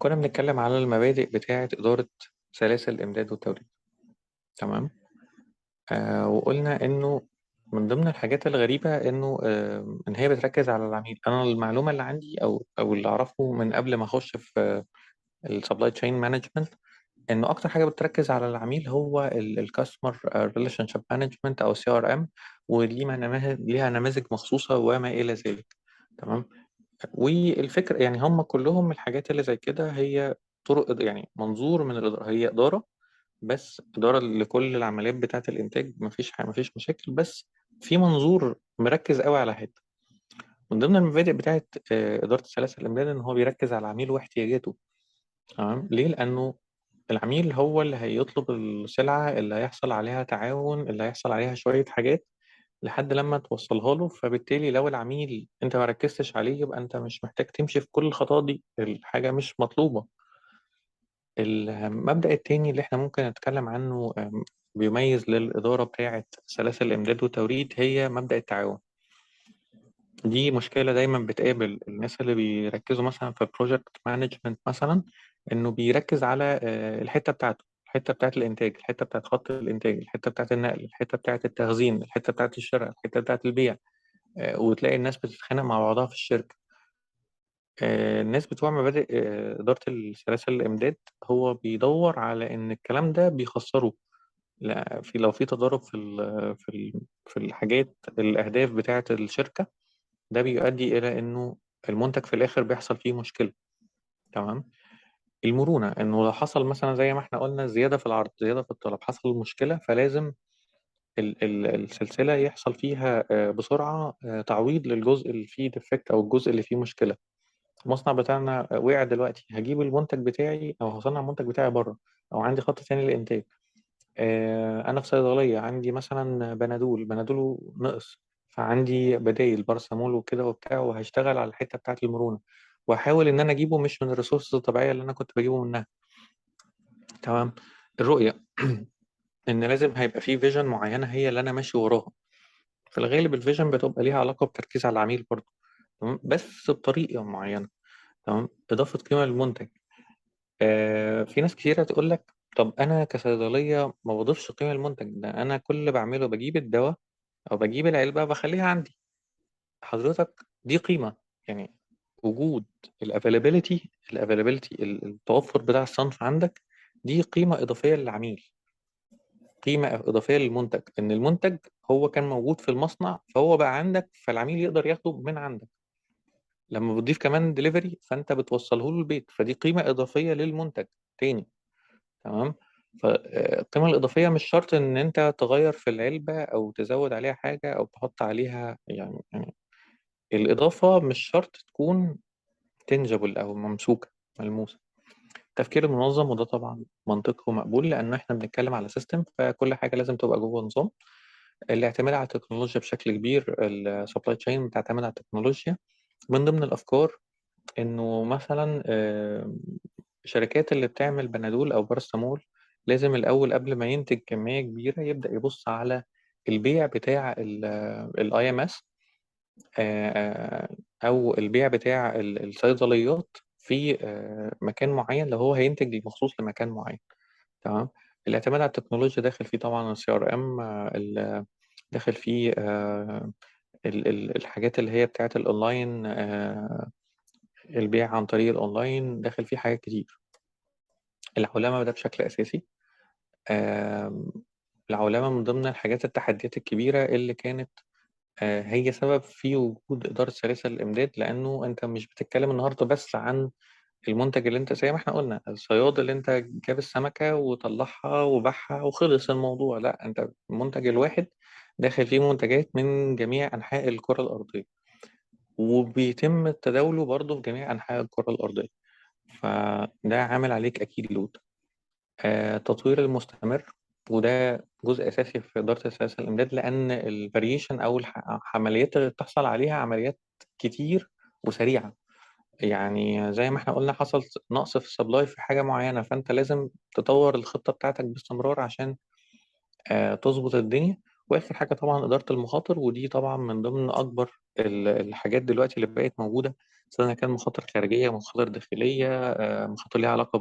كنا بنتكلم على المبادئ بتاعة إدارة سلاسل الإمداد والتوريد. تمام. وقلنا إنه من ضمن الحاجات الغريبة إنه إن هي بتركز على العميل. أنا المعلومة اللي عندي أو اللي أعرفه من قبل ما أخش في السبلاي تشين مانجمنت إنه أكتر حاجة بتركز على العميل هو الكاستمر ريليشن شيب مانجمنت أو السي ار ام، ليها نماذج مخصوصة وما إلى ذلك. تمام. والفكرة يعني هم كلهم الحاجات اللي زي كده هي طرق، يعني منظور من الإدارة، هي إدارة، بس إدارة لكل العمليات بتاعة الإنتاج. مفيش مشاكل، بس في منظور مركز قوي على حتة من ضمن المبادئ بتاعة إدارة السلاسل الإمداد، إن هو بيركز على العميل واحتياجاته. تمام. ليه؟ لأنه العميل هو اللي هيطلب السلعة، اللي هيحصل عليها تعاون، اللي هيحصل عليها شوية حاجات لحد لما توصلها له. فبالتالي لو العميل انت ما ركزتش عليه، يبقى انت مش محتاج تمشي في كل الخطوات دي، الحاجة مش مطلوبة. المبدأ التاني اللي احنا ممكن نتكلم عنه بيميز للإدارة بتاعة سلاسل الإمداد والتوريد هي مبدأ التعاون. دي مشكلة دايما بتقابل الناس اللي بيركزوا مثلا في البروجكت مانجمنت مثلا، انه بيركز على الحتة بتاعته، الحتة بتاعة الإنتاج، الحتة بتاعة خط الإنتاج، الحتة بتاعة النقل، الحتة بتاعة التخزين، الحتة بتاعة الشراء، الحتة بتاعة البيع. وتلاقي الناس بتتخانق مع بعضها في الشركة. الناس بتوع مبادئ إدارة السلاسل الإمداد هو بيدور على إن الكلام ده بيخسره. لو في تضارب في الحاجات، الأهداف بتاعة الشركة، ده بيؤدي إلى إنه المنتج في الآخر بيحصل فيه مشكلة. تمام. المرونة إنه لو حصل مثلا زي ما إحنا قلنا زيادة في العرض، زيادة في الطلب، حصل مشكلة، فلازم السلسلة يحصل فيها بسرعة تعويض للجزء اللي فيه ديفكت أو الجزء اللي فيه مشكلة. المصنع بتاعنا وقع دلوقتي، هجيب المنتج بتاعي او هصنع المنتج بتاعي بره، او عندي خط تاني للانتاج. انا في صيدليه عندي مثلا بنادول نقص، فعندي بدايل باراسيتامول وكده وبتاع، وهشتغل على الحته بتاعت المرونه، واحاول ان انا اجيبه مش من الريسورسز الطبيعيه اللي انا كنت بجيبه منها. تمام. الرؤيه ان لازم هيبقى في فيجن معينه هي اللي انا ماشي وراها. في الغالب الفيجن بتبقى ليها علاقه بتركيز على العميل برضه. تمام، بس بطريقه معينه. تمام، اضافه قيمه للمنتج. في ناس كتيرة تقول لك طب أنا كصيدلية ما بضيفش قيمة للمنتج ده، أنا كل اللي بعمله بجيب الدواء أو بجيب العلبة بخليها عندي. حضرتك دي قيمة، يعني وجود الافيلابيلتي التوفر بتاع الصنف عندك، دي قيمة إضافية للعميل، قيمة إضافية للمنتج. إن المنتج هو كان موجود في المصنع فهو بقى عندك، فالعميل يقدر ياخده من عندك. لما بتضيف كمان دليفري فأنت بتوصله له البيت، فدي قيمة إضافية للمنتج تاني. تمام. فالقيمة الإضافية مش شرط إن أنت تغير في العلبة أو تزود عليها حاجة أو تحط عليها، يعني الإضافة مش شرط تكون تنجبل أو ممسوكة ملموسة. التفكير المنظم، وده طبعا منطقي ومقبول لأن إحنا بنتكلم على سيستم، فكل حاجة لازم تبقى جوه نظام. الاعتماد على التكنولوجيا بشكل كبير، السبلاي تشين بتعتمد على التكنولوجيا. من ضمن الأفكار إنه مثلا الشركات اللي بتعمل بنادول أو باراسيتامول لازم الأول قبل ما ينتج كمية كبيرة يبدأ يبص على البيع بتاع الاي ام اس، أو البيع بتاع الصيدليات في مكان معين لو هو هينتج مخصوص لمكان معين. تمام. الاعتماد على التكنولوجيا داخل فيه طبعا السي ار ام، داخل فيه الحاجات اللي هي بتاعت الاونلاين، البيع عن طريق الاونلاين، داخل فيه حاجات كتير. العولمة ده بشكل أساسي. آم، العولمة من ضمن الحاجات التحديات الكبيرة اللي كانت هي سبب في وجود إدارة سلاسل الإمداد، لأنه أنت مش بتتكلم النهاردة بس عن المنتج اللي أنت زي ما إحنا قلنا الصياد اللي أنت جاب السمكة وطلعها وباعها وخلص الموضوع. لا، أنت المنتج الواحد داخل فيه منتجات من جميع أنحاء الكرة الأرضية، وبيتم تداوله برضه في جميع أنحاء الكرة الأرضية. فده عامل عليك أكيد لود. التطوير المستمر، وده جزء أساسي في إدارة سلاسل الإمداد، لأن الفاريشن أو العمليات اللي بتحصل عليها عمليات كتير وسريعة. يعني زي ما احنا قلنا حصل نقص في السبلاي في حاجة معينة، فأنت لازم تطور الخطة بتاعتك باستمرار عشان تظبط الدنيا. وآخر حاجة طبعا إدارة المخاطر، ودي طبعا من ضمن أكبر الحاجات دلوقتي اللي بقت موجودة سواء كان مخاطر خارجية، مخاطر داخلية، مخاطر ليها علاقة